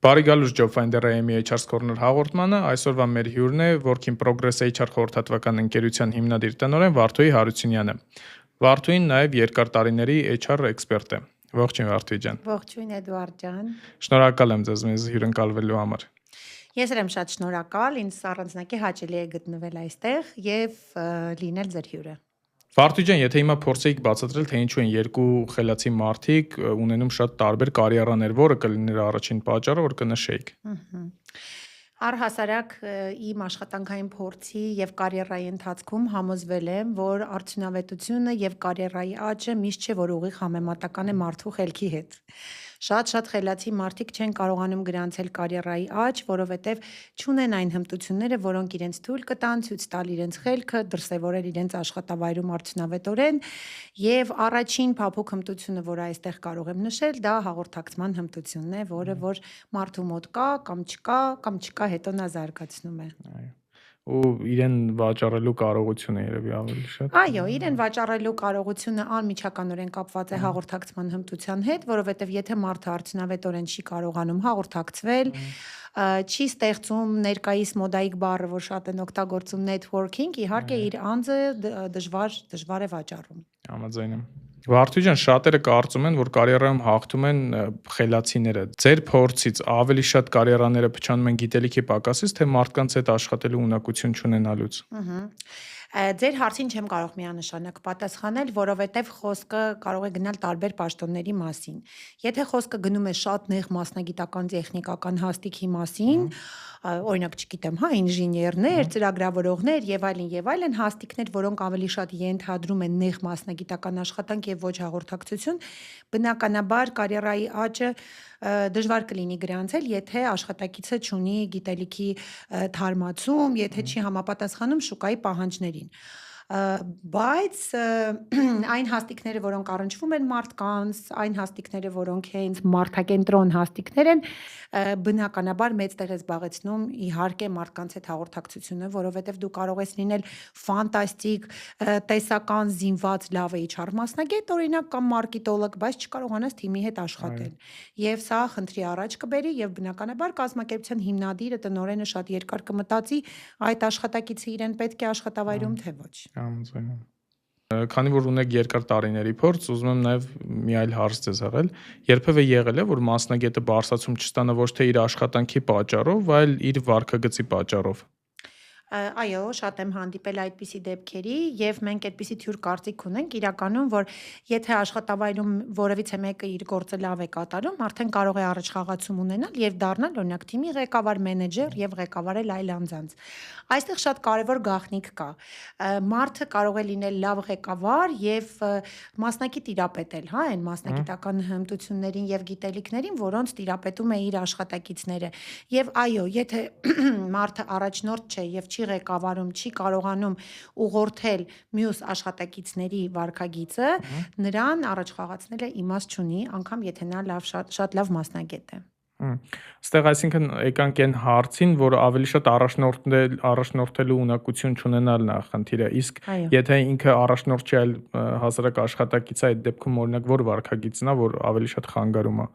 Բարի գալուս Job Finder AM HR Corner հաղորդմանը, այսօրվա մեր հյուրն է Work in Progress HR խորհրդատվական ընկերության հիմնադիր տնօրեն Վարդուհի Հարությունյանը։ Վարդուհին նաև երկար տարիների HR էքսպերտ է։ Ողջույն Վարդուհի ջան։ Ողջույն Էդուարդ ջան։ Շնորհակալ եմ ձեզ մեզ հյուրընկալվելու համար։ Ես եմ շատ շնորհակալ, ինձ առանձնակի հաճելի է գտնվել այստեղ եւ լինել ձեր հյուրը։ Վարդուհի ջան, եթե հիմա փորձեիք բացատրել, թե ինչու են երկու խելացի մարդիկ ունենում շատ տարբեր կարիերաներ, որը կլիներ առաջին պատճառը, որ կնշեիք։ Առհասարակ իմ աշխատանքային փորձի եւ կարիերայի ընթացքում համոզվել եմ, որ արդյունավետությունը եւ կարիերայի աճը միշտ չէ, որ ուղիղ համեմատական է մարդու խելքի հետ։ Շատ խելացի մարդիկ չեն կարողանում գրանցել կարիերայի աճ, որովհետև չունեն այն հմտությունները, որոնք իրենց թույլ կտան ցույց տալ իրենց խելքը, դրսևորել իրենց աշխատավայրում արդյունավետորեն, եւ առաջին փափուկ հմտությունը, որը այստեղ կարող եմ նշել, դա հաղորդակցման հմտությունն է, որը որ մարդու մոտ կա կամ չկա, հետո նա զարգացնում է։ Այո։ Ու իրեն վաճառելու կարողությունը երևի ավելի շատ։ Այո, իրեն վաճառելու կարողությունը անմիջականորեն կապված է հաղորդակցման հմտության հետ, որովհետև եթե մարդը արդյունավետորեն չի կարողանում հաղորդակցվել, չի ստեղծում ներկայիս մոդայիկ բառը, որ շատ են օգտագործում networking, իհարկե իր անձը դժվար է վաճառում։ Համաձայն եմ։ Վարդուհի ջան, շատերը կարծում են, որ կարիերայում հաղթում են խելացիները։ Ձեր փորձից ավելի շատ կարիերաները փչանում են գիտելիքի պակասից, թե մարդկանց հետ աշխատելու ունակություն չունենալուց։ Ձեր հարցին չեմ կարող միանշանակ պատասխանել, որովհետև խոսքը կարող է գնալ տարբեր պաշտոնների մասին։ Եթե խոսքը գնում է շատ նեղ մասնագիտական տեխնիկական հաստիքի մասին, օրինակ, չգիտեմ, ինժեներներ, ծրագրավորողներ եւ այլն հաստիկներ, որոնք ավելի շատ ենթադրում են նեղ մասնագիտական աշխատանք եւ ոչ հաղորդակցություն, բնականաբար կարիերայի աճը դժվար կլինի գրանցել, եթե աշխատակիցը չունի գիտելիքի թարմացում, եթե չի համապատասխանում շուկայի պահանջներին։ Բայց այն հաստիկները, որոնք առնչվում են մարդկանց, այն հաստիկները, որոնք հենց մարդակենտրոն հաստիկներ են, բնականաբար մեծ տեղ է զբաղեցնում իհարկե մարդկանց հետ հաղորդակցությունը, որովհետև դու կարող ես լինել ֆանտաստիկ, տեսական, զինված, լավ HR մասնագետ, օրինակ կամ մարքետոլոգ, բայց չկարողանաս թիմի հետ աշխատել։ Եվ սա խնդրի առաջ կբերի եւ բնականաբար կազմակերպության հիմնադիրը, տնօրենը շատ երկար կմտածի այդ աշխատակիցը իրեն պետք է աշխատավայրում թե ոչ։ Համաձայն եմ։ Քանի որ ունեք երկար տարիների փորձ, ուզում եմ նաև մի այլ հարց ձեզ հղել։ Երբևէ եղել է, որ մասնագետը բարձրացում չստանա ոչ թե իր աշխատանքի պատճառով, այլ իր վարքագծի պատճառով։ Այո, շատ եմ հանդիպել այդպիսի դեպքերի եւ մենք այդպիսի թյուր կարծիք ունենք իրականում, որ եթե աշխատավայրում որևիցե մեկը իր գործը լավ է կատարում, արդեն կարող է առաջխաղացում ունենալ եւ դառնալ օրինակ թիմի ղեկավար, մենեջեր եւ ղեկավարել այլ անձանց։ Այստեղ շատ կարևոր գաղտնիք կա։ Մարդը կարող է լինել լավ ղեկավար եւ մասնակի տիրապետել, այն մասնագիտական հմտություններին եւ գիտելիքներին, որոնց տիրապետում է իր աշխատակիցները։ Եվ այո, եթե մարդը առաջնորդ չէ եւ չի ղեկավարում, չի կարողանում ուղղորդել մյուս աշխատակիցների վարքագիծը, նրան առաջ խաղացնելը իմաստ չունի, անգամ եթե նա շատ լավ մասնագետ է։ Այստեղ այսինքն եկանք այն հարցին, որ ավելի շատ առաջնորդելու ունակություն չունենալն է խնդիրը, իսկ եթե ինքը առաջնորդ չի, այլ հասարակ աշխատակից է, այդ դեպքում օրինակ որ վարքագիծն է, որ ավելի շատ խանգարում է։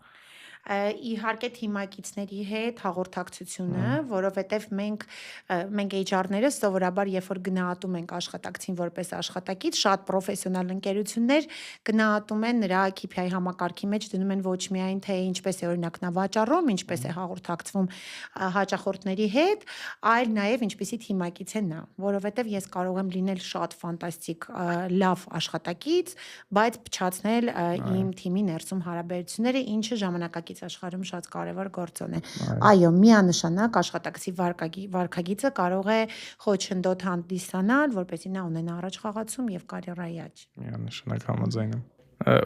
Իհարկե թիմակիցների հետ հաղորդակցությունը, որովհետև մենք HR-ները սովորաբար երբ որ գնահատում ենք աշխատակցին որպես աշխատակից, շատ պրոֆեսիոնալ ընկերություններ գնահատում են նրա KPI համակարգի մեջ դնում են ոչ միայն թե ինչպես է օրինակ նա վաճառում, ինչպես է հաղորդակցվում հաճախորդների հետ, այլ նաև ինչպեսի թիմակից է նա, որովհետև ես կարող եմ լինել շատ ֆանտաստիկ լավ աշխատակից, բայց փչացնել իմ թիմի ներսում հարաբերությունները, ինչը ժամանակակից աշխարհում շատ կարևոր գործոն է։ Այո, միանշանակ աշխատակցի վարքագիծը կարող է խոչընդոտ հանդիսանալ, որպեսզի նա ունենա առաջխաղացում եւ կարիերայի աճ։ Միանշանակ համաձայն եմ։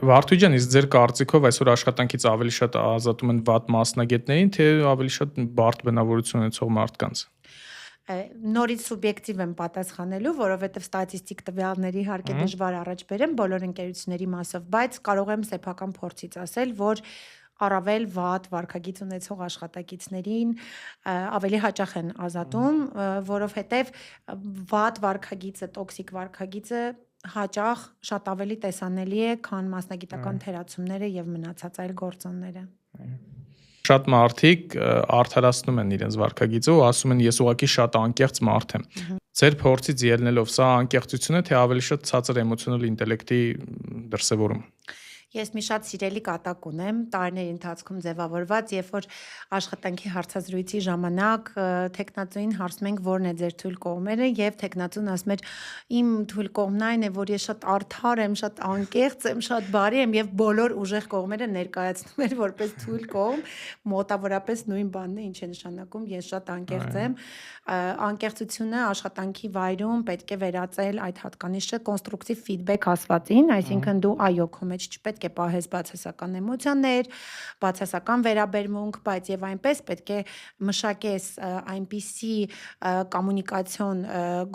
Վարդուհի ջան, իսկ ձեր կարծիքով այսօր աշխատանքից ավելի շատ ազատում են վատ մասնագետներին, թե ավելի շատ բարդ բնավորություն ունեցող մարդկանց։ Նորից սուբյեկտիվ եմ պատասխանելու, որովհետև ստատիստիկ տվյալների իհարկե դժվար առաջ բերեմ բոլոր ընկերությունների մասով, բայց կարող եմ սեփական փորձից ասել, որ առավել վատ վարքագիծ ունեցող աշխատակիցներին ավելի հաճախ են ազատում, որովհետև վատ վարքագիծը, տոքսիկ վարքագիծը հաճախ շատ ավելի տեսանելի է, քան մասնագիտական թերացումները եւ մնացած այլ գործոնները։ Շատ մարդիկ արդարացնում են իրենց վարքագիծը ու ասում են ես ուղղակի շատ անկեղծ մարդ եմ։ Ձեր փորձից ելնելով սա անկեղծություն է, թե ավելի շատ ցածր էմոցիոնալ ինտելեկտի դրսևորում։ Ես մի շատ սիրելի կատակ ունեմ, տարիների ընթացքում ձևավորված, երբ որ աշխատանքի հարցազրույցի ժամանակ տեխնացուին հարցում ենք որն է ձեր թույլ կողմերը, եւ տեխնացուն ասում էր իմ թույլ կողմն այն է, որ ես շատ արդար եմ, շատ անկեղծ եմ, շատ բարի եմ եւ բոլոր ուժեղ կողմերը ներկայացնում էր որպես թույլ կողմ, մոտավորապես նույն բանն է, ինչ է նշանակում ես շատ անկեղծ եմ։ Անկեղծությունը աշխատանքի վայրում պետք է վերածել այդ հատկանիշը կոնստրուկտիվ ֆիդբեք ասվածին, այսինքն դու այո, քո մեջ չպետք է պահես բացասական էմոցիաներ, բացասական վերաբերմունք, բայց եւ այնպես պետք է մշակես այնպիսի կոմունիկացիոն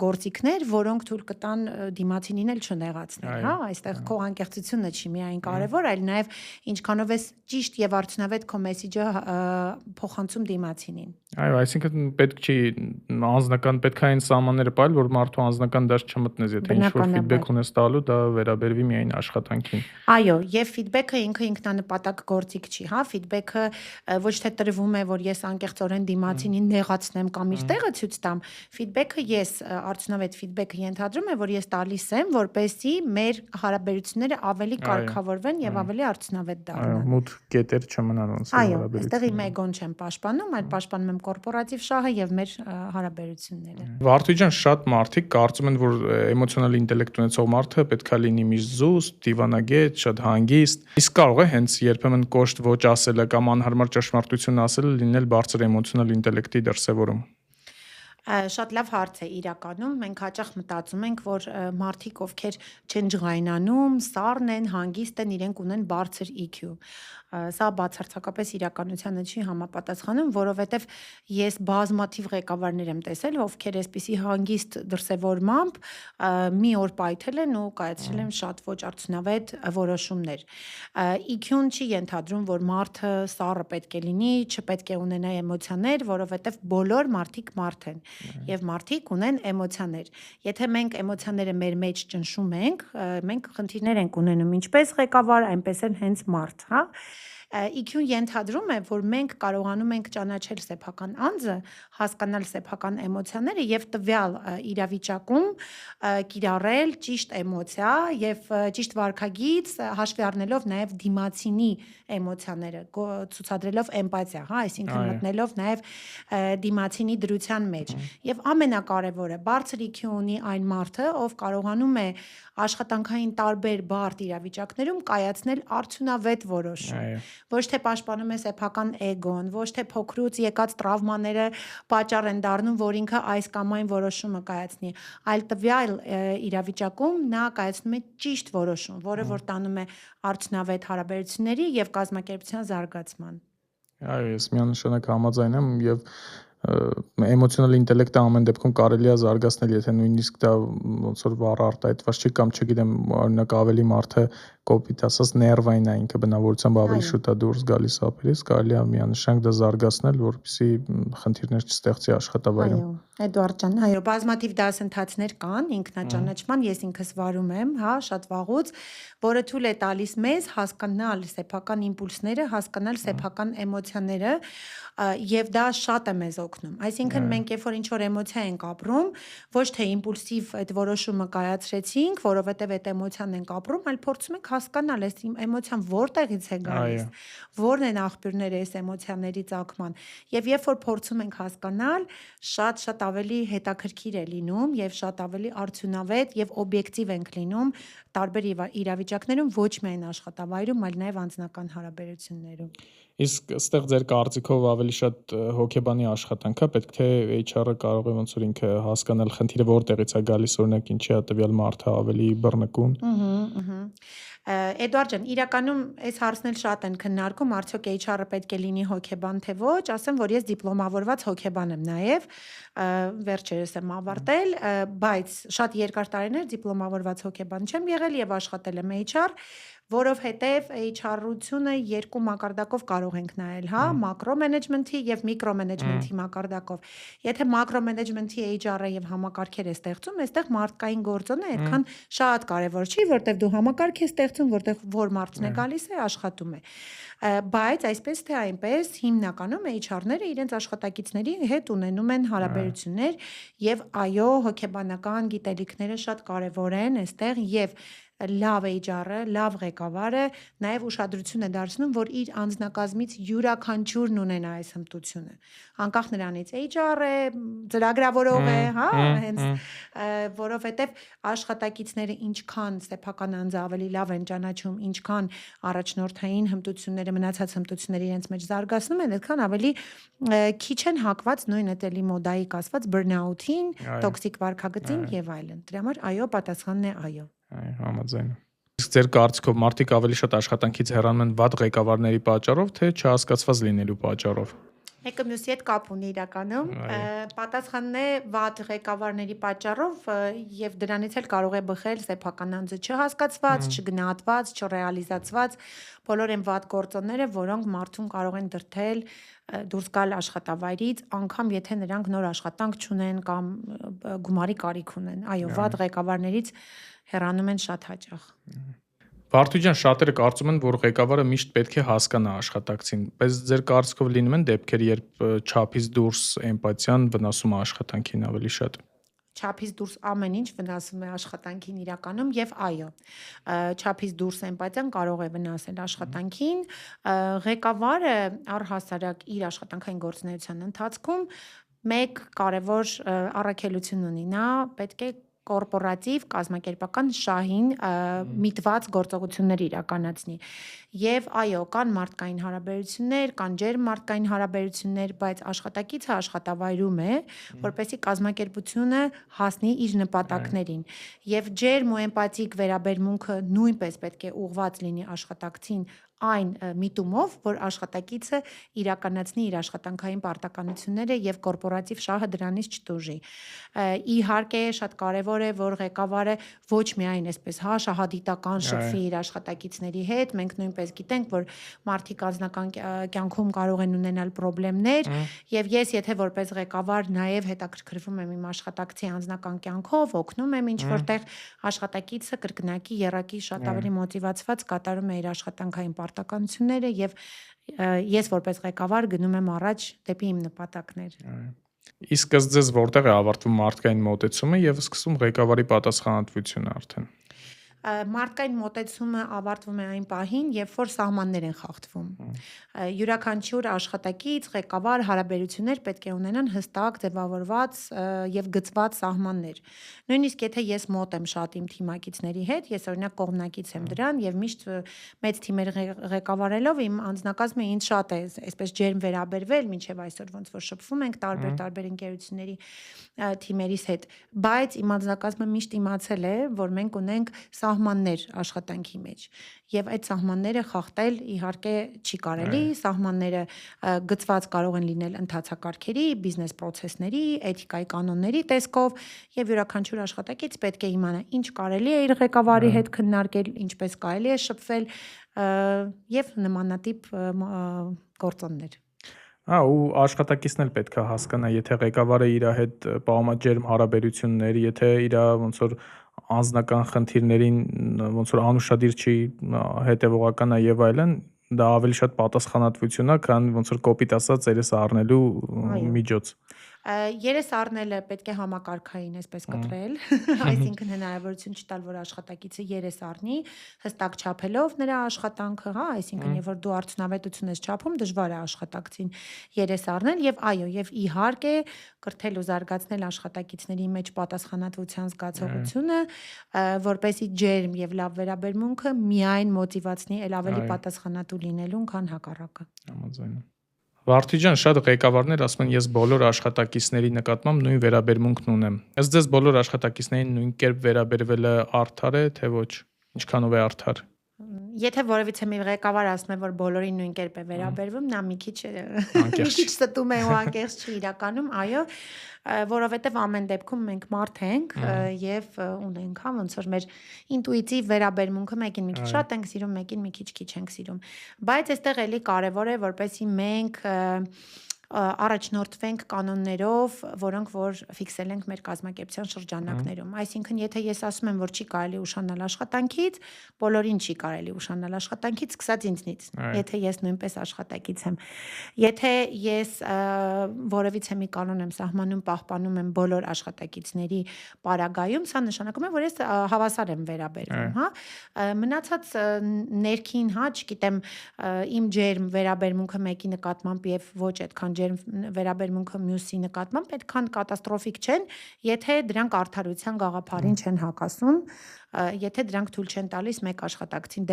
գործիքներ, որոնք թույլ կտան դիմացինին էլ չնեղացնել, հա, այստեղ քո անկեղծությունը չի միայն կարևոր, այլ նաեւ ինչքանով ես ճիշտ եւ արդյունավետ քո մեսիջը փոխանցում դիմացինին։ Այո, այսինքն պետք չի անձնական պետք է այն սահմանները պահել, որ մարդու անձնական դաշտ չմտնես, եթե ինչ-որ ֆիդբեք ունես տալու, դա վերաբերվի միայն աշխատանքին։ Այո, եւ ֆիդբեքը ինքը ինքնանպատակ գործիք չի, հա, ֆիդբեքը ոչ թե տրվում է, որ ես անկեղծորեն դիմացինին նեղացնեմ կամ իր տեղը ցույց տամ, ֆիդբեքը ես արդյունավետ ֆիդբեքը ենթադրում է, որ ես տալիս եմ, որպեսզի մեր հարաբերությունները ավելի կարգավորվեն եւ ավելի արդյունավետ դառնան։ Այո, մութ կետեր չմնան ոնց որ հարաբերությունները։ Այո, այստեղ իմ էգոն չեմ պաշտպանում, այլ պաշտպանում եմ կորպորատիվ շահը եւ մեր հարաբերությունները։ Վարդուհի ջան, շատ մարդիկ կարծում են, որ էմոցիոնալ ինտելեկտ ունեցող մարդը պետքա լինի միշտ զուսպ, դիվանագետ, շատ հանգիստ։ Իսկ կարող է հենց երբեմն կոշտ ոչ ասելը կամ անհարմար ճշմարտություն ասելը լինել բարձր էմոցիոնալ ինտելեկտի դրսևորում։ Շատ լավ հարց է իրականում, մենք հաճախ մտածում ենք, որ մարդիկ, ովքեր չեն ջղայնանում, սառն են, հանգիստ են, իրենք ունեն բարձր EQ։ Սա բացարձակապես իրականությանը չի համապատասխանում, որովհետև ես բազմաթիվ ղեկավարներ եմ տեսել, ովքեր այսպիսի հանգիստ դրսևորմամբ մի օր պայթել են ու կայացրել են շատ ոչ արդյունավետ որոշումներ։ EQ-ն չի ենթադրում, որ մարդը սառը պետք է լինի, չպետք է ունենա էմոցիաներ, որովհետև բոլոր մարդիկ մարդ են եւ մարդիկ ունեն էմոցիաներ։ Եթե մենք էմոցիաները մեր մեջ ճնշում ենք, մենք խնդիրներ ենք ունենում ինչպես ղեկավար, այնպես էլ հենց մարդ, հա։ EQ-ն ենթադրում է, որ մենք կարողանում ենք ճանաչել սեփական անձը, հասկանալ սեփական էմոցիաները եւ տվյալ իրավիճակում կիրառել ճիշտ էմոցիա եւ ճիշտ վարքագիծ, հաշվի առնելով նաեւ դիմացինի էմոցիաները, ցուցադրելով էմպաթիա, հա, այսինքն մտնելով նաեւ դիմացինի դրության մեջ։ Եվ ամենակարևորը, բարձր EQ ունի այն մարդը, ով կարողանում է աշխատանքային տարբեր բարդ իրավիճակներում կայացնել արդյունավետ որոշում։ Ոչ թե պաշտպանում է սեփական էգոն, ոչ թե փոքրուց եկած տրավմաները պատճառ են դառնում, որ ինքը այս կամ այն որոշումը կայացնի, այլ տվյալ իրավիճակում նա կայացնում է ճիշտ որոշում, որը որ տանում է արդյունավետ հարաբերությունների եւ կազմակերպության զարգացման։ Այո, ես միանշանակ համաձայն եմ եւ էմոցիոնալ ինտելեկտը ամեն դեպքում կարելի է զարգացնել, եթե նույնիսկ դա ոնց որ բառ արտահայտված չի կամ չգիտեմ, օրինակ ավելի մարդը կոպիտ ասած ներվային է, ինքը բնավորությամբ ավելի շուտ է դուրս գալիս ափերից, կարելի է միանշանակ դա զարգացնել, որպեսզի խնդիրներ չստեղծի աշխատավայրում։ Այո, Էդուարդ ջան, այո, բազմաթիվ դասընթացներ կան ինքնաճանաչման, ես ինքս վարում եմ, հա, շատ վաղուց, որը թույլ է տալիս մեզ հասկանալ սեփական իմպուլսները, հասկանալ սեփական էմոցիաները, եւ դա շատ է մեզ օգնում։ Այսինքն մենք երբ որ ինչ-որ էմոցիա ենք ապրում, ոչ թե իմպուլսիվ այդ որոշումը կայացրեցինք, որովհետեւ այդ էմոցիան ենք ապրում, այլ փորձում ենք հասկանալ այս էմոցիան որտեղից է գալիս, որն են աղբյուրները այս էմոցիաների ծագման։ Եվ երբ որ փորձում ենք հասկանալ, շատ ավելի հետաքրքիր է լինում եւ շատ ավելի արդյունավետ եւ օբյեկտիվ ենք լինում տարբեր իրավիճակներում, ոչ միայն աշխատավայրում, այլ նաեւ անձնական հարաբերություններում։ Իսկ այստեղ ձեր կարծիքով ավելի շատ հոգեբանի աշխատանք է, պետք թե HR-ը կարող է ոնց որ ինքը հասկանալ խնդիրը որտեղից է գալիս, օրինակ ինչի է տվյալ մարդը ավելի բռնկուն։ Էդուարդ ջան, իրականում այս հարցն էլ շատ են քննարկում, արդյոք HR-ը պետք է լինի հոգեբան թե ոչ, ասեմ, որ ես դիպլոմավորված հոգեբան եմ նաև, վերջերս եմ ավարտել, բայց շատ երկար տարիներ դիպլոմավորված հոգեբան չեմ եղել եւ աշխատել եմ HR, որովհետև HR-ությունը երկու մակարդակով կարող ենք նայել, հա, մակրո մենեջմենթի եւ միկրո մենեջմենթի մակարդակով։ Եթե մակրո մենեջմենթի HR-ը եւ համակարգեր է ստեղծում, այստեղ մարդկային գործոնը այդքան շատ կարեւոր չի, որտեղ դու համակարգ ես ստեղծում, որտեղ որ մարդն է գալիս է, աշխատում է։ Բայց այսպես թե այնպես հիմնականում HR-ները իրենց աշխատակիցների հետ ունենում են հարաբերություններ եւ այո, հոգեբանական գիտելիքները շատ կարեւոր են այստեղ եւ լավ HR-ը, լավ ղեկավարը նաև ուշադրություն է դարձնում, որ իր անձնակազմից յուրաքանչյուրն ունենա այս հմտությունը։ Անկախ նրանից HR է, ծրագրավորող է, հա, հենց որովհետև աշխատակիցները ինչքան սեփական անձը ավելի լավ են ճանաչում, ինչքան առաջնորդային հմտությունները, մնացած հմտությունները իրենց մեջ զարգացնում են, այդքան ավելի քիչ են հակված նույն էտելի մոդայիկ ասված բըրնաութին, տոքսիկ վարքագծին եւ այլն։ Դրա համար այո, պատասխանն է այո։ Համաձայն եմ։ Իսկ ձեր կարծիքով մարդիկ ավելի շատ աշխատանքից հեռանում են վատ ղեկավարների պատճառով, թե չհասկացված լինելու պատճառով։ Մեկը մյուսի հետ կապ ունի իրականում, պատասխանն է վատ ղեկավարների պատճառով եւ դրանից էլ կարող է բխել սեփական անձը չհասկացված, չգնահատված, չռեալիզացված, բոլոր այն վատ գործոնները, որոնք մարդուն կարող են դրդել դուրս գալ աշխատավայրից, անգամ եթե նրանք նոր աշխատանք չունեն կամ գումարի կարիք ունեն։ Այո, վատ ղեկավարներից հեռանում են շատ հաճախ։ Վարդուհի ջան, շատերը կարծում են, որ ղեկավարը միշտ պետք է հասկանա աշխատակցին, բայց ձեր կարծիքով լինում են դեպքեր, երբ չափից դուրս էմպաթիան վնասում է աշխատանքին ավելի շատ։ Չափից դուրս ամեն ինչ վնասում է աշխատանքին իրականում եւ այո, չափից դուրս էմպաթիան կարող է վնասել աշխատանքին, ղեկավարը առհասարակ իր աշխատանքային գործունեության ընթացքում մեկ կարևոր առաքելություն ունի, նա պետք է կորպորատիվ, կազմակերպական շահին միտված գործողություններ իրականացնի։ Եվ այո, կան մարդկային հարաբերություններ, կան ջերմ մարդկային հարաբերություններ, բայց աշխատակիցը աշխատավայրում է, որպեսզի կազմակերպությունը հասնի իր նպատակներին։ Եվ ջերմ ու էմպաթիկ վերաբերմունքը նույնպես պետք է ուղղված լինի աշխատակցին այն միտումով, որ աշխատակիցը իրականացնի իր աշխատանքային պարտականությունները եւ կորպորատիվ շահը դրանից չտուժի։ Իհարկե, շատ կարեւոր է, որ ղեկավարը ոչ միայն այսպես հա շահադիտական շփվի իր աշխատակիցների հետ, մենք նույնպես գիտենք, որ մարդիկ անձնական կյանքում կարող են ունենալ խնդիրներ եւ ես եթե որպես ղեկավար նաեւ հետաքրքրվում եմ իմ աշխատակցի անձնական կյանքով, օգնում եմ ինչ որտեղ աշխատակիցը կրկնակի եռակի շատ ավելի մոտիվացված կատարում է իր աշխատանքային պարտականությունները եւ ես որպես ղեկավար գնում եմ առաջ դեպի իմ նպատակներ։ Իսկ ըստ ձեզ որտեղ է ավարտվում մարդկային մոտեցումը եւ սկսվում ղեկավարի պատասխանատվությունը արդեն։ Մարդկային մոտեցումը ավարտվում է այն պահին, երբ որ սահմաններ են խախտվում։ Յուրաքանչյուր աշխատակից, ղեկավար հարաբերություններ պետք է ունենան հստակ ձևավորված եւ գծված սահմաններ։ Նույնիսկ եթե ես մոտ եմ շատ իմ թիմակիցների հետ, ես օրինակ կողմնակից եմ դրան եւ միշտ մեծ թիմեր ղեկավարելով իմ անձնակազմը ինձ շատ է այսպես ջերմ վերաբերվել, մինչեւ այսօր ոնց որ շփվում ենք տարբեր ընկերությունների թիմերիս հետ, բայց իմ անձնակազմը միշտ իմացել է, որ մենք ունենք սահմաններ աշխատանքի մեջ եւ այդ սահմանները խախտել իհարկե չի կարելի, սահմանները գծված կարող են լինել ընթացակարգերի, բիզնես process-ների, էթիկայի կանոնների տեսքով եւ յուրաքանչյուր աշխատակից պետք է իմանա ինչ կարելի է իր ղեկավարի հետ քննարկել, ինչպես կարելի է շփվել եւ նմանատիպ գործոններ։ Ու աշխատակիցն էլ պետք է հասկանա, եթե ղեկավարը իր հետ պահում է ջերմ հարաբերություններ, եթե իր ոնց որ անձնական խնդիրներին ոնց որ անուշադիր չի, հետևողական է եւ այլն, դա ավելի շատ պատասխանատվություն է, քան ոնց որ կոպիտ ասած երես առնելու միջոց։ Երես առնելը պետք է համակարգային այսպես կտրել, այսինքն հնարավորություն չտալ, որ աշխատակիցը երես առնի, հստակ չափելով նրա աշխատանքը, հա, այսինքն երբ որ դու արդյունավետություն ես չափում, դժվար է աշխատակցին երես առնել եւ այո, եւ իհարկե կրթել ու զարգացնել աշխատակիցների մեջ պատասխանատվության զգացողությունը, որպեսզի ջերմ եւ լավ վերաբերմունքը միայն մոտիվացնի ել ավելի պատասխանատու լինելուն, քան հակառակը։ Համաձայն եմ։ Վարդուհի ջան, շատ ղեկավարներ ասում են, ես բոլոր աշխատակիցների նկատմամբ նույն վերաբերմունքն ունեմ։ Ըստ ձեզ բոլոր աշխատակիցներին նույն կերպ վերաբերվելը արդար է, թե ոչ։ Ինչքանով է արդար։ Եթե որևիցե մի ղեկավար ասում է, որ բոլորին նույն կերպ է վերաբերվում, նա մի քիչ ստում է ու անկեղծ չի իրականում, այո, որովհետև ամեն դեպքում մենք մարդ ենք եւ ունենք, հա, ոնց որ մեր ինտուիտիվ վերաբերմունքը մեկին մի քիչ շատ ենք սիրում, մեկին մի քիչ ենք սիրում։ Բայց այստեղ էլի կարևոր է, որպեսզի մենք առաջնորդվենք կանոններով, որոնք որ ֆիքսել ենք մեր կազմակերպության շրջանակներում։ Այսինքն, եթե ես ասում եմ, որ չի կարելի ուշանալ աշխատանքից, բոլորին չի կարելի ուշանալ աշխատանքից, սկսած ինձնից, եթե ես նույնպես աշխատակից եմ։ Եթե ես որևիցե մի կանոն եմ սահմանում, պահպանում եմ բոլոր աշխատակիցների պարագայում, սա նշանակում է, որ ես հավասար եմ վերաբերվում, հա։ Մնացած ներքին, հա, չգիտեմ, իմ ջերմ վերաբերմունքը մեկի նկատմամբ եւ ոչ այդքան ջերմ վերաբերմունքը մյուսի նկատմամբ այդքան կատաստրոֆիկ չեն, եթե դրանք արդարության գաղափարին չեն հակասում, եթե դրանք թույլ չեն տալիս մեկ աշխատակցին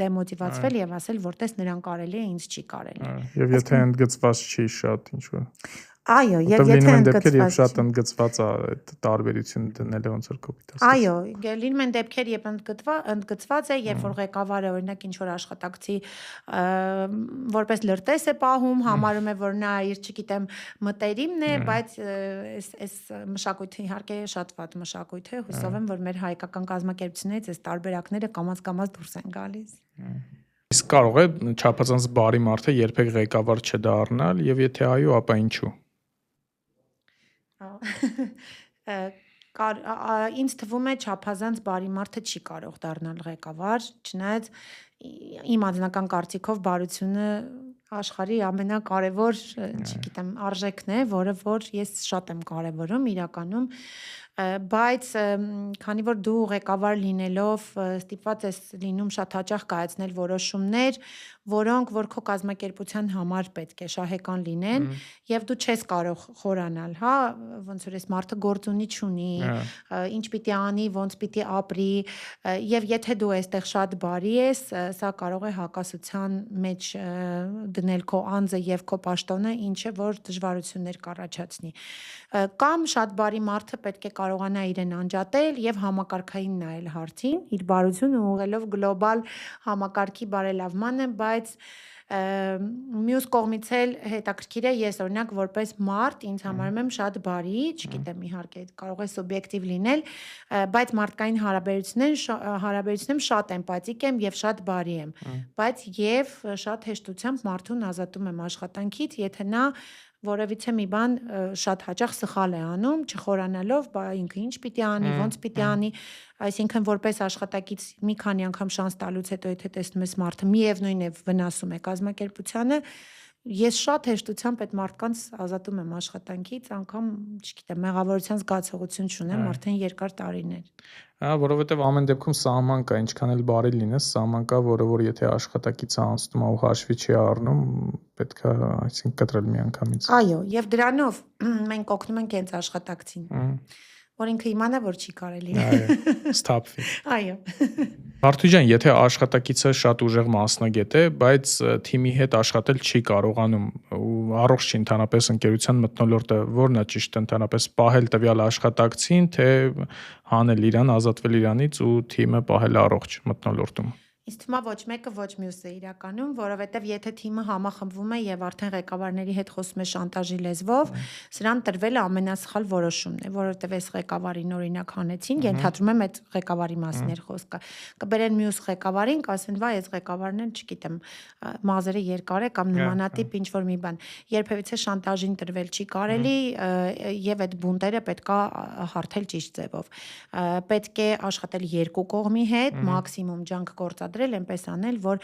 դեմոտիվացվել եւ ասել, որտես նրան կարելի է, ինձ չի կարելի։ Եւ եթե ընդգծված չի շատ ինչ որ Այո, եւ եթե ընդգծված շատ ընդգծված է այդ տարբերությունը դնելը ոնց որ կոպիտ ասած։ Այո, լինում են դեպքեր, երբ ընդգծված է, երբ որ ղեկավարը օրինակ ինչ որ աշխատակցի որպես լրտես է պահում, համարում է, որ նա իր, չգիտեմ, մտերիմն է, բայց այս մշակույթը իհարկե շատ վատ մշակույթ է, հուսով եմ, որ մեր հայկական կազմակերպություններից այս տարբերակները կամաց դուրս են գալիս։ Իսկ կարող է չափազանց բարի մարդը երբեք ղեկավար չդառնալ, եւ եթե այո, ապա ինչու։ Ինձ թվում է չափազանց բարի մարդը չի կարող դառնալ ղեկավար, չնայած իմ անձնական կարծիքով բարությունը աշխարհի ամենակարևոր, չգիտեմ, արժեքն է, որը որ ես շատ եմ կարևորում իրականում, բայց քանի որ դու ղեկավար լինելով ստիպված ես լինում շատ հաճախ կայացնել որոշումներ, որոնք որ քո կազմակերպության համար պետք է շահեկան լինեն եւ դու չես կարող խորանալ, հա, ոնց որ այս մարդը գործունի չունի, ինչ պիտի անի, ոնց պիտի ապրի, եւ եթե դու այստեղ շատ բարի ես, սա կարող է հակասության մեջ դնել քո անձը եւ քո պաշտոնը, ինչը որ դժվարություններ կառաջացնի։ Կամ շատ բարի մարդը պետք է կարողանա իրեն անջատել եւ համակարգային նայել հարցին, իր բարությունը ուղղելով գլոբալ համակարգի բարելավմանը, բայց մյուս կողմից էլ հետաքրքիր է, ես օրինակ որպես մարդ ինձ համարում եմ շատ բարի, չգիտեմ իհարկե կարող է սուբյեկտիվ լինել, բայց մարդկային հարաբերություններում շատ էմպաթիկ եմ եւ շատ բարի եմ, բայց եւ շատ հեշտությամբ մարդուն ազատում եմ աշխատանքից, եթե նա որևիցե մի բան շատ հաճախ սխալ է անում, չխորանալով, բա ինքը ինչ պիտի անի, ոնց պիտի անի, այսինքն որպես աշխատակից մի քանի անգամ շանս տալուց հետո եթե տեսնում ես մարդը միևնույն է վնասում է կազմակերպությանը, ես շատ հեշտությամբ այդ մարդկանց ազատում եմ աշխատանքից, անգամ, չգիտեմ, մեղավորության զգացողություն չունեմ արդեն երկար տարիներ։ Որովհետև ամեն դեպքում սահման կա, ինչքան էլ բարի լինես, սահման կա, որը որ եթե աշխատակիցը անցնում է ու հաշվի չի առնում, պետք է, այսինքն, կտրել միանգամից։ Այո, եւ դրանով մենք օգնում ենք հենց աշխատակցին, որ ինքը իմանա, որ չի կարելի։ Այո, սթափվի։ Այո։ Բարդու ջան, եթե աշխատակիցը շատ ուժեղ մասնագետ է, բայց թիմի հետ աշխատել չի կարողանում ու առողջ չի ընդհանրապես ընկերության մթնոլորտը, ո՞րն է ճիշտ ընդհանրապես պահել տվյալ աշխատակցին, թե հանել իրան, ազատվել իրանից ու թիմը պահել առողջ մթնոլորտում։ Ինձ թվում է ոչ մեկը ոչ մյուսը իրականում, որովհետև եթե թիմը համախմբվում է եւ արդեն ղեկավարների հետ խոսում է շանտաժի լեզվով, սրան տրվել է ամենասխալ որոշումն է, որովհետև այս ղեկավարին օրինակ հանեցին, ենթադրում եմ այդ ղեկավարի մասին էր խոսքը։ Կբերեն մյուս ղեկավարին, կասեն, վայ, այս ղեկավարն էլ, չգիտեմ, մազերը երկար է կամ նմանատիպ ինչ որ մի բան։ Երբևիցե շանտաժին տրվել չի կարելի եւ այդ բունտերը պետքա հարթել ճիշտ ձևով։ Պետք է աշխատել երկու կողմի հետ, մաքսիմում ջանք գործադրել, այնպես անել, որ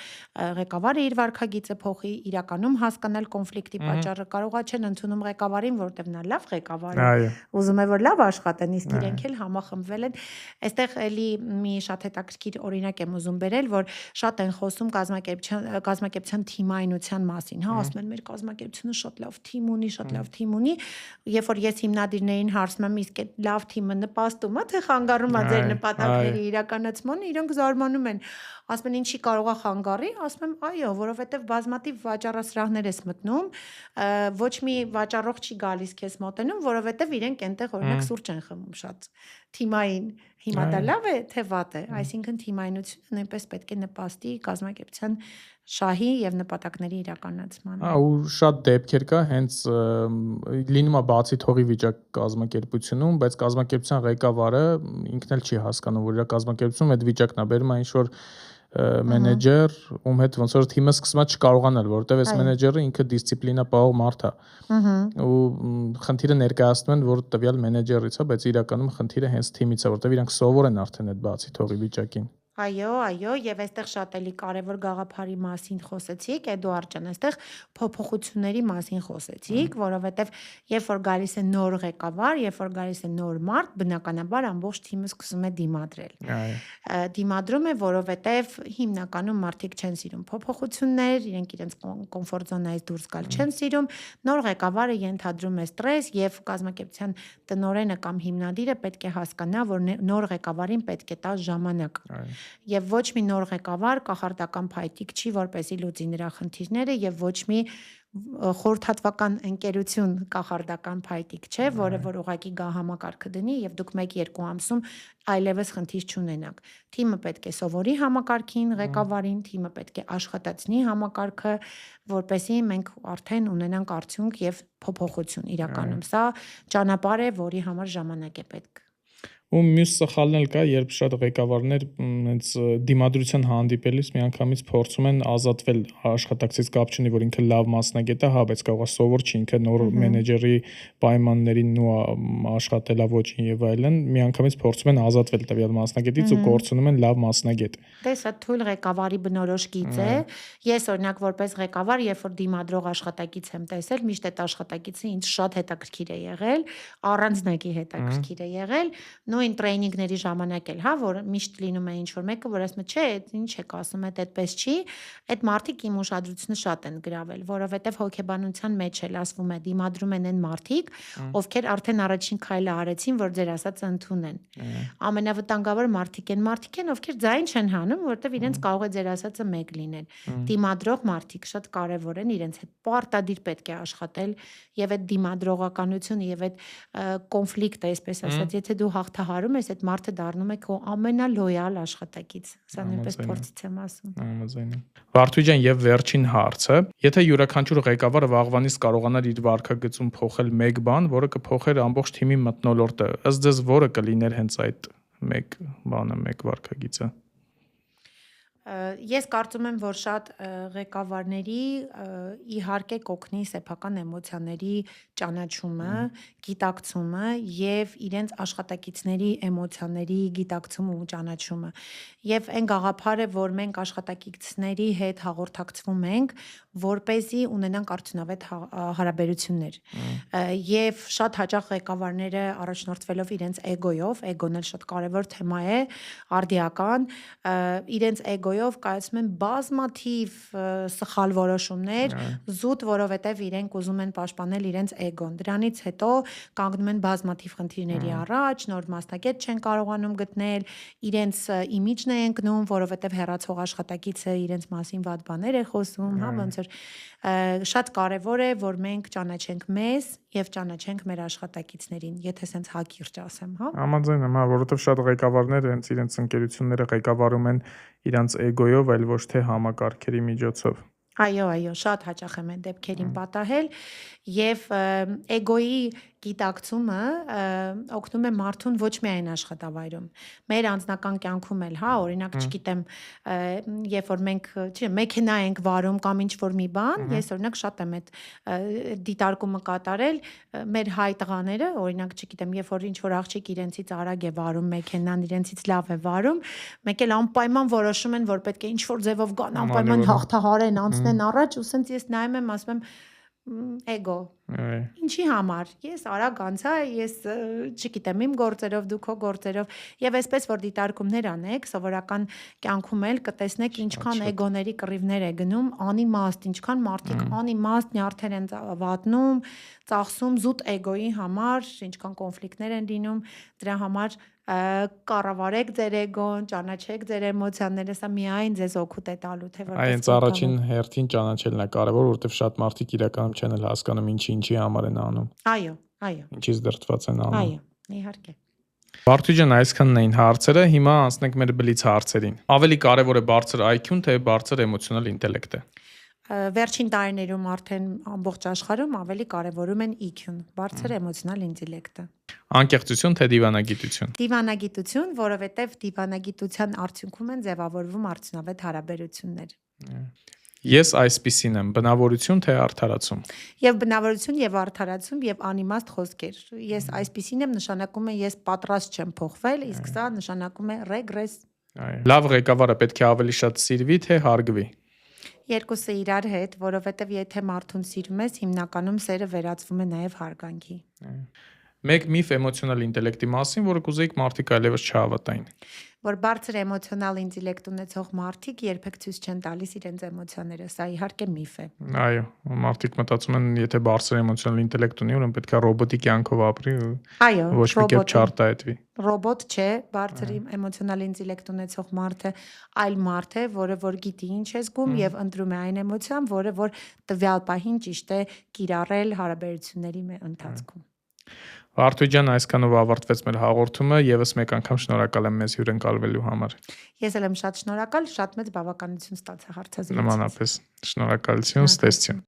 ղեկավարը իր վարքագիծը փոխի, իրականում հասկանալ կոնֆլիկտի պատճառը, կարողա չեն ընդունում ղեկավարին, որտեղ նա լավ ղեկավար է, ուզում է որ լավ աշխատեն, իսկ իրենք էլ համախմբվել են։ Այստեղ էլի մի շատ հետաքրքիր օրինակ եմ ուզում բերել, որ շատ են խոսում կազմակերպության թիմայնության մասին, հա, ասում են մեր կազմակերպությունը շատ լավ թիմ ունի, շատ լավ թիմ ունի, երբ որ ես հիմնադիրներին հարցնում եմ, իսկ այդ լավ թիմը նպաստում է, թե խանգարում է ձեր նպատակների իրականացմանը, իրենք զարմանում են, ասում են ինչի կարող է խանգարի, ասում եմ այո, որովհետև բազմաթիվ վաճառասրահներ ես մտնում, ոչ մի վաճառող չի գալիս քեզ մոտենում, որովհետև իրենք այնտեղ օրինակ սուրճ են խմում շատ թիմային Հիմա դա լավ է, թե վատ է, այսինքն թիմայնությունը նույնպես պետք է նպաստի կազմակերպության շահի եւ նպատակների իրականացմանը։ Ու շատ դեպքեր կա, հենց լինում է բացի թողի վիճակ կազմակերպությունում, բայց կազմակերպության ղեկավարը ինքն էլ չի հասկանում, որ իր կազմակերպությունում այդ վիճակն է, բերում է ինչ-որ մենեջեր, ում հետ ոնց որ թիմը սկսում է չկարողանալ, որովհետև այս մենեջերը ինքը դիսցիպլինա պահող մարդ է։ Ու խնդիրը ներկայացնում են, որ տվյալ մենեջերից է, բայց իրականում խնդիրը հենց թիմից է, որովհետև իրանք սովոր են արդեն այդ բացի թողի վիճակին։ Այո, եւ այստեղ շատ էլի կարևոր գաղափարի մասին խոսեցիք, Էդուարդ ջան, այստեղ փոփոխությունների մասին խոսեցիք, որովհետեւ երբ որ գալիս է նոր ղեկավար, երբ որ գալիս է նոր մարդ, բնականաբար ամբողջ թիմը սկսում է դիմադրել։ Դիմադրում է, որովհետեւ հիմնականում մարդիկ չեն սիրում փոփոխություններ, իրենք իրենց կոմֆորտ զոնայից դուրս գալ չեն սիրում, նոր ղեկավարը ենթադրում է ստրես եւ կազմակերպության տնօրենը կամ հիմնադիրը պետք է հասկանա, որ նոր ղեկավարին պետք է տա ժամանակ։ Եվ ոչ մի նոր ղեկավար կախարդական փայտիկ չի, որպեսզի լուծի նրա խնդիրները եւ ոչ մի խորհրդատվական ընկերություն կախարդական փայտիկ չէ, որը որ ուղղակի գա համակարգը դնի եւ դուք 1-2 ամսում այլևս խնդիր չունենաք։ Թիմը պետք է սովորի համակարգին, ղեկավարին, թիմը պետք է աշխատացնի համակարգը, որպեսզի մենք արդեն ունենանք արդյունք եւ փոփոխություն իրականում։ Սա ճանապարհ է, որի համար ժամանակ է պետք։ Ու մյուս սխալն էլ կա, երբ շատ ղեկավարներ հենց դիմադրության հանդիպելիս միանգամից փորձում են ազատվել աշխատակցից, կապ չունի, որ ինքը լավ մասնագետ է, հա, բայց կարող է սովոր չի, ինքը նոր մենեջերի պայմաններին ու աշխատելա ոչին եւ այլն, միանգամից փորձում են ազատվել տվյալ մասնագետից ու կորցնում են լավ մասնագետ։ Դե սա թույլ ղեկավարի բնորոշ գիծ է։ Ես օրինակ որպես ղեկավար, երբ որ դիմադրող աշխատակից եմ տեսել, միշտ այդ աշխատակիցը ինձ շատ հետաքրքիր է եղել, առանձնակի հետաքրքիր է եղել, նույն տրեյնինգների ժամանակ էլ, հա, որ միշտ լինում է ինչ-որ մեկը, որ ասում է, չէ, ինչ եք ասում, այդպես չի, այդ մարդիկ իմ ուշադրությունը շատ են գրավել, որովհետև հոգեբանության մեջ էլ ասվում է, դիմադրում են այն մարդիկ, ովքեր արդեն առաջին քայլը արեցին, որ ձեր ասածը ընդունեն։ Ամենավտանգավոր մարդիկ են, ովքեր ձայն չեն հանում, որովհետև իրենց կարող է ձեր ասածը մեկ լինել։ Դիմադրող մարդիկ շատ կարևոր են, իրենց հետ պարտադիր պետք է աշխատել եւ այդ դիմադրողականությունը եւ այդ կոնֆլիկտը, այսպես ասած, եթե դու հաղթահարում ես, այդ մարդը դառնում է քո ամենալոյալ աշխատակից։ Սա նույնպես փորձից եմ ասում։ Համաձայն եմ։ Վարդուհի ջան, եւ վերջին հարցը, եթե յուրաքանչյուր ղեկավարը վաղվանից կարողանար իր վարքագծում փոխել մեկ բան, որը կփոխեր ամբողջ թիմի մթնոլորտը, ըստ ձեզ որը կլիներ հենց այդ մեկ բանը, մեկ վարքագիծը։ Ես կարծում եմ, որ շատ ղեկավարների իհարկե կօգնի սեփական էմոցիաների ճանաչումը, գիտակցումը եւ իրենց աշխատակիցների էմոցիաների գիտակցումը ու ճանաչումը։ Եվ այն գաղափարը, որ մենք աշխատակիցների հետ հաղորդակցվում ենք, որպեսզի ունենանք արդյունավետ հարաբերություններ։ Եվ շատ հաճախ ղեկավարները առաջնորդվելով իրենց էգոյով, էգոն էլ շատ կարևոր թեմա է, արդիական, իրենց էգոյով կայացում են բազմաթիվ սխալ որոշումներ, զուտ, որովհետև իրենք ուզում են պաշտպանել իրենց էգոն։ Դրանից հետո կանգնում են բազմաթիվ խնդիրների առաջ, նոր մասնագետ չեն կարողանում գտնել, իրենց իմիջն է ընկնում, որովհետև հեռացող աշխատակիցը իրենց մասին վատ բաներ է խոսում, հա, ոնց որ շատ կարևոր է, որ մենք ճանաչենք մեզ եւ ճանաչենք մեր աշխատակիցներին, եթե սենց հակիրճ ասեմ, հա։ Համաձայն եմ, հա, որովհետև շատ ղեկավարներ հենց իրենց ընկերությունները ղեկավարում են իրանց էգոյով, այլ ոչ թե համակարգերի միջոցով։ Այո, շատ հաճախ եմ այդ դեպքերին պատահել եւ էգոյի գիտակցումը օգնում է մարդուն ոչ միայն աշխատավայրում, մեր անձնական կյանքում էլ, հա, օրինակ, չգիտեմ, երբ որ մենք, չէ, մեքենա ենք վարում կամ ինչ-որ մի բան, ես օրինակ շատ եմ այդ դիտարկումը կատարել, մեր հայ տղաները, օրինակ, չգիտեմ, երբ որ ինչ-որ աղջիկ իրենցից արագ է վարում մեքենան, իրենցից լավ է վարում, մեկ էլ անպայման որոշում են, որ պետք է ինչ-որ ձևով գան, անպայման հաղթահարեն, անցնեն առաջ, ու սենց ես նայում եմ, ասում եմ էգո։ Ինչի համար։ Ես արագ անցա, ես չգիտեմ, իմ գործերով, դու քո գործերով եւ այսպես որ դիտարկումներ անեք, սովորական կյանքում էլ կտեսնեք ինչքան էգոների կռիվներ է գնում, անիմաստ, ինչքան մարդիկ անիմաստ նյարդեր են վատնում, ծախսում զուտ էգոյի համար, ինչքան կոնֆլիկտներ են լինում, դրա համար կառավարեք ձեր էգոն, ճանաչեք ձեր էմոցիաները, սա միայն ձեզ օգուտ է տալու, թե որպես Այս առաջին հերթին ճանաչելն է կարևոր, որովհետև շատ մարդիկ իրականում չեն հասկանում ինչի համար են անում։ Այո։ Ինչից դրդված են անում։ Այո, իհարկե։ Բարդու ջան, այսքանն էին հարցերը, հիմա անցնենք մեր բլից հարցերին։ Ավելի կարևոր է բարձր IQ-ն, թե բարձր էմոցիոնալ ինտելեկտը։ Վերջին տարիներում արդեն ամբողջ աշխարհում ավելի կարևորում են EQ-ն, բարձր էմոցիոնալ ինտելեկտը։ Անկեղծություն, թե դիվանագիտություն։ Դիվանագիտություն, որովհետև դիվանագիտության արդյունքում են ձևավորվում արդյունավետ հարաբերություններ։ Ես այսպիսին եմ, բնավորություն, թե արդարացում։ Եվ բնավորություն, եւ արդարացում, եւ անիմաստ խոսքեր։ Ես այսպիսին եմ նշանակում է ես պատրաստ չեմ փոխվել, իսկ սա նշանակում է ռեգրես։ Լավ ղեկավարը պետք է ավելի շատ սիրվի, թե հարգվի։ Երկուսը իրար հետ, որովհետև եթե մարդուն սիրում ես, հիմնականում սերը վերածվում է նաև հարգանքի։ Մեկ միֆ էմոցիոնալ ինտելեկտի մասին, որը կուզեիք մարդիկ այլևս չհավատային։ Որ բարձր էմոցիոնալ ինտելեկտ ունեցող մարդիկ երբեք ցույց չեն տալիս իրենց էմոցիաները, սա իհարկե միֆ է։ Այո, մարդիկ մտածում են, եթե բարձր էմոցիոնալ ինտելեկտ ունի, ուրեմն պետք է ռոբոտի կյանքով ապրի, այո, ոչ մի կերպ չարտահայտվի։ Ռոբոտ չէ, բարձր էմոցիոնալ ինտելեկտ ունեցող մարդը այլ մարդ է, որը որ գիտի ինչ է զգում եւ ընտրում է այն էմոցիան, որը որ տվյալ պահին ճիշտ է կիրառել հարաբերությունների ընթացքում։ Բարդու ջան, այսքանով ավարտվեց մեր հաղորդումը, եւս մեկ անգամ շնորհակալ եմ մեզ հյուրընկալվելու համար։ Ես էլ եմ շատ շնորհակալ, շատ մեծ բավականություն ստացա հարցազրույցից։ Նմանապես, շնորհակալություն, ստեսություն։